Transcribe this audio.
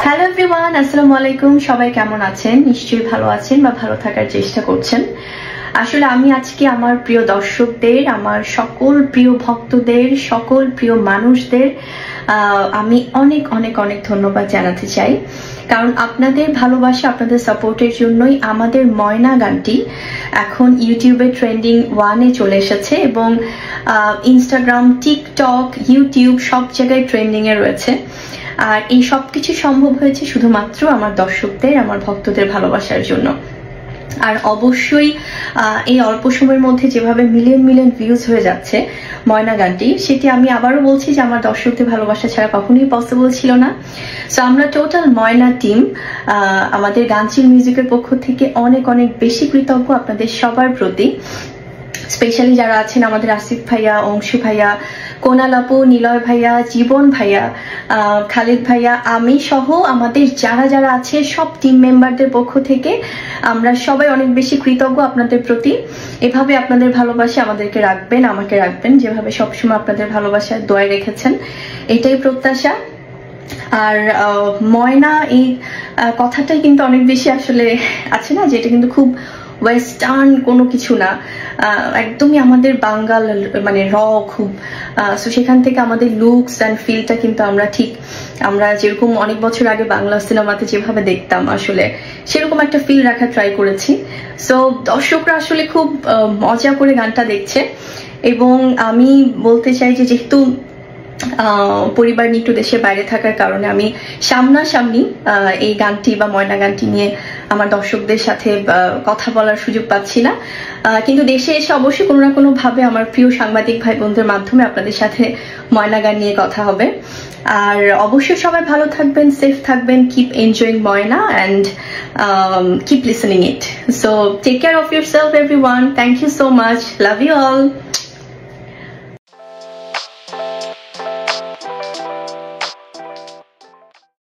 Hello everyone, আসসালামু আলাইকুম। সবাই কেমন আছেন? নিশ্চয়ই ভালো আছেন বা ভালো থাকার চেষ্টা করছেন। আসলে আমি আজকে আমার প্রিয় দর্শকদের, আমার সকল প্রিয় ভক্তদের, সকল প্রিয় মানুষদের আমি অনেক অনেক অনেক ধন্যবাদ জানাতে চাই। কারণ আপনাদের ভালোবাসা, আপনাদের সাপোর্টের জন্যই আমাদের ময়না গানটি এখন ইউটিউবে ট্রেন্ডিং 1-এ চলে এসেছে এবং ইনস্টাগ্রাম, টিকটক, ইউটিউব সব জায়গায় ট্রেন্ডিংয়ে রয়েছে। আর এই সব কিছু সম্ভব হয়েছে শুধুমাত্র আমার দর্শকদের, আমার ভক্তদের ভালোবাসার জন্য। আর অবশ্যই এই অল্প সময়ের মধ্যে যেভাবে মিলিয়ন মিলিয়ন ভিউজ হয়ে যাচ্ছে ময়না গানটি, সেটি আমি আবারও বলছি যে আমার দর্শকদের ভালোবাসা ছাড়া কখনোই পসিবল ছিল না। সো আমরা টোটাল ময়না টিম আমাদের গানচিল মিউজিকের পক্ষ থেকে অনেক অনেক বেশি কৃতজ্ঞ আপনাদের সবার প্রতি। স্পেশালি যারা আছেন আমাদের আসিফ ভাইয়া, অংশু ভাইয়া, কোনাল আপু, নিলয় ভাইয়া, জীবন ভাইয়া, খালিদ ভাইয়া, আমি সহ আমাদের যারা যারা আছে সব টিম মেম্বারদের পক্ষ থেকে আমরা সবাই অনেক বেশি কৃতজ্ঞ আপনাদের প্রতি। এভাবে আপনাদের ভালোবাসা আমাদেরকে রাখবেন, আমাকে রাখবেন, যেভাবে সবসময় আপনাদের ভালোবাসা দোয়ায় রেখেছেন, এটাই প্রত্যাশা। আর ময়না এই কথাটাই কিন্তু অনেক বেশি আসলে আছে না, যে এটা কিন্তু খুব ওয়েস্টার্ন কোনো কিছু না, একদমই আমাদের বাঙ্গাল মানে র খুব। সো সেখান থেকে আমাদের লুকস অ্যান্ড ফিলটা কিন্তু আমরা যেরকম অনেক বছর আগে বাংলা সিনেমাতে যেভাবে দেখতাম আসলে সেরকম একটা ফিল রাখার ট্রাই করেছি। সো দর্শকরা আসলে খুব মজা করে গানটা দেখছে এবং আমি বলতে চাই যে যেহেতু পরিবার নিয়ে একটু দেশের বাইরে থাকার কারণে আমি সামনাসামনি এই গানটি বা ময়না গানটি নিয়ে আমার দর্শকদের সাথে কথা বলার সুযোগ পাচ্ছি না, কিন্তু দেশে এসে অবশ্যই কোনো না কোনো ভাবে আমার প্রিয় সাংবাদিক ভাই বোনদের মাধ্যমে আপনাদের সাথে ময়না গান নিয়ে কথা হবে। আর অবশ্যই সবাই ভালো থাকবেন, সেফ থাকবেন, keep enjoying Moyna and keep listening it. So take care of yourself everyone. Thank you so much, love you all.